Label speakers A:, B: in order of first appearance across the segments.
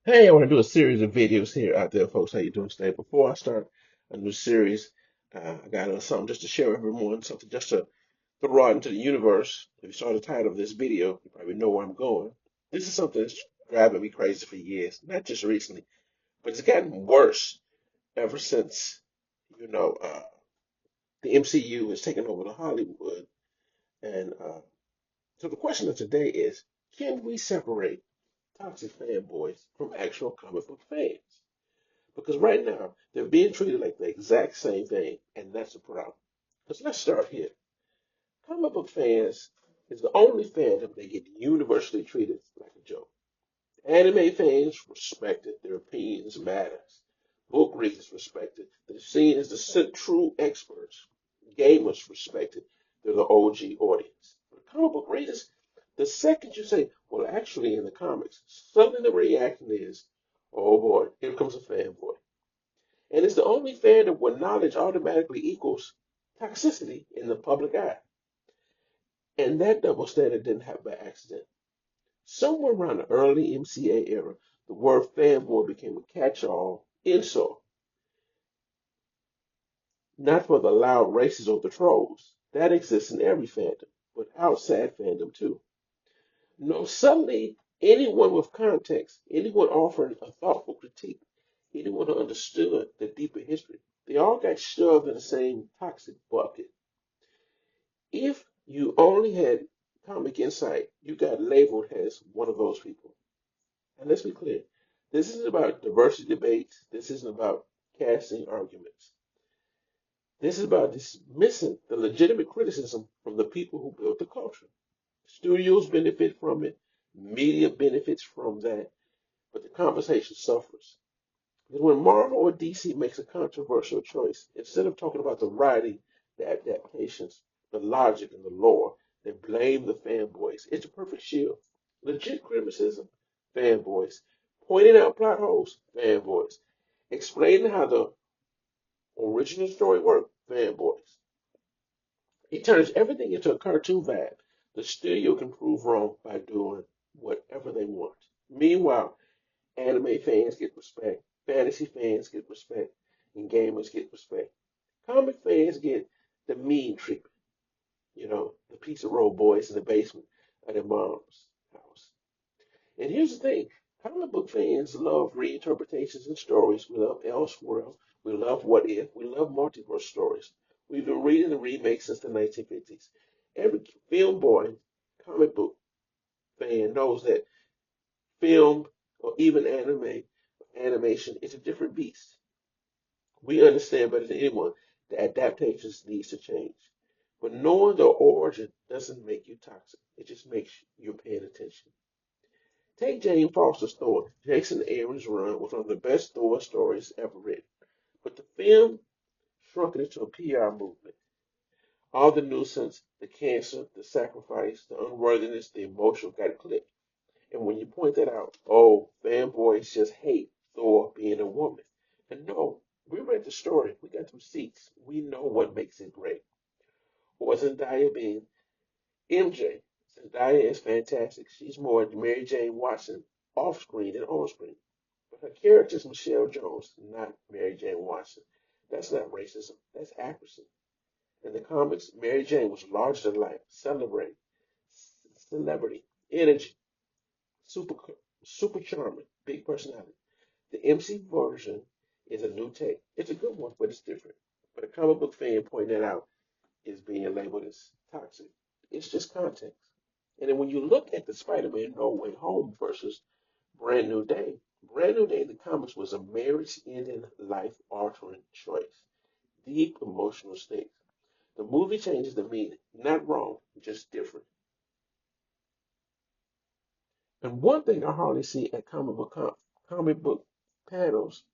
A: Hey, I want to do a series of videos here out there, folks. How you doing today? Before I start a new series, I got something just to share with everyone, something just to throw out into the universe. If you saw the title of this video, you probably know where I'm going. This is something that's driving me crazy for years, not just recently, but it's gotten worse ever since, you know, uh, the MCU has taken over the Hollywood. And so the question of today is, can we separate toxic fanboys from actual comic book fans? Because right now, they're being treated like the exact same thing, and that's the problem. Because let's start here. Comic book fans is the only fandom that get universally treated like a joke. Anime fans respected, their opinions matters. Book readers respected, they're seen as the true experts. Gamers respected, they're the OG audience. But comic book readers, the second you say, well, actually in the comics, suddenly the reaction is, oh boy, here comes a fanboy. And it's the only fandom where knowledge automatically equals toxicity in the public eye. And that double standard didn't happen by accident. Somewhere around the early MCA era, the word fanboy became a catch-all insult, not for the loud racists or the trolls. That exists in every fandom, but outside fandom too. No, suddenly anyone with context, anyone offering a thoughtful critique, anyone who understood the deeper history, they all got shoved in the same toxic bucket. If you only had comic insight, you got labeled as one of those people. And let's be clear, this isn't about diversity debates. This isn't about casting arguments. This is about dismissing the legitimate criticism from the people who built the culture. Studios benefit from it, media benefits from that, but the conversation suffers. Because when Marvel or DC makes a controversial choice, instead of talking about the writing, the adaptations, the logic, and the lore, they blame the fanboys. It's a perfect shield. Legit criticism, fanboys. Pointing out plot holes, fanboys. Explaining how the original story worked, fanboys. He turns everything into a cartoon vibe. The studio can prove wrong by doing whatever they want. Meanwhile, anime fans get respect, fantasy fans get respect, and gamers get respect. Comic fans get the mean treatment, the pizza roll boys in the basement of their mom's house. And here's the thing, comic book fans love reinterpretations and stories. We love Elseworld. We love What If. We love multiverse stories. We've been reading the remakes since the 1950s. Every film boy, comic book fan knows that film or even animation is a different beast. We understand better than anyone that adaptations needs to change. But knowing the origin doesn't make you toxic. It just makes you paying attention. Take Jane Foster's Thor. Jason Aaron's run was one of the best Thor stories ever written. But the film shrunk it into a PR movement. All the nuisance, the cancer, the sacrifice, the unworthiness, the emotion got clipped. And when you point that out, oh, fanboys just hate Thor being a woman. And no, we read the story. We got receipts. We know what makes it great. Or Zendaya being MJ. Zendaya is fantastic. She's more Mary Jane Watson off screen than on screen. But her character is Michelle Jones, not Mary Jane Watson. That's not racism. That's accuracy. In the comics, Mary Jane was larger than life, celebrity, energy, super, super charming, big personality. The MC version is a new take. It's a good one, but it's different. But a comic book fan pointing that out is being labeled as toxic. It's just context. And then when you look at the Spider-Man No Way Home versus Brand New Day, Brand New Day in the comics was a marriage-ending, life-altering choice. Deep emotional stakes. The movie changes the meaning. Not wrong, just different. And one thing I hardly see at comic book panels,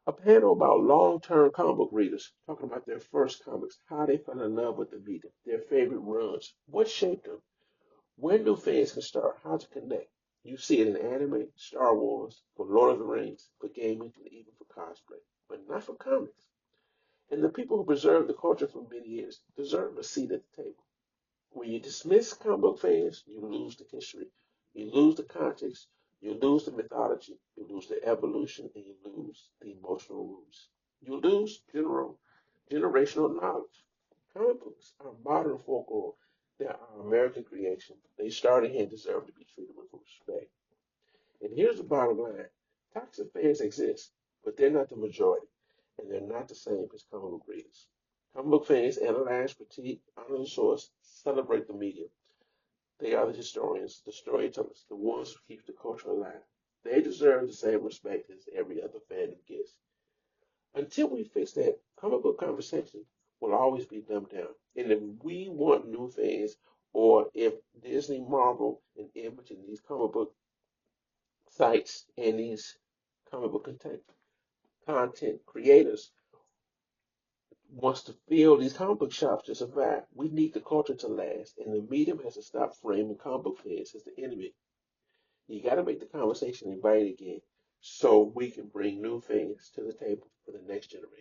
A: a panel about long-term comic book readers talking about their first comics, how they fell in love with the medium, their favorite runs, what shaped them, when new fans can start, how to connect. You see it in anime, Star Wars, for Lord of the Rings, for gaming, and even for cosplay, but not for comics. And the people who preserve the culture for many years deserve a seat at the table. When you dismiss comic book fans, you lose the history, you lose the context, You lose the mythology, you lose the evolution, and you lose the emotional roots. You lose generational knowledge. Comic books are modern folklore. They are American creation. They started here and deserve to be treated with respect. And here's the bottom line. Toxic fans exist, but they're not the majority, and they're not the same as comic book readers. Comic book fans analyze, critique, honor the source, celebrate the medium. They are the historians, the storytellers, the ones who keep the culture alive. They deserve the same respect as every other fandom gets. Until we fix that, comic book conversation will always be dumbed down. And if we want new things, or if Disney, Marvel, and Image and these comic book sites and these comic book content creators wants to fill these comic book shops to survive, we need the culture to last. And the medium has to stop framing comic book fans as the enemy. You got to make the conversation inviting again so we can bring new things to the table for the next generation.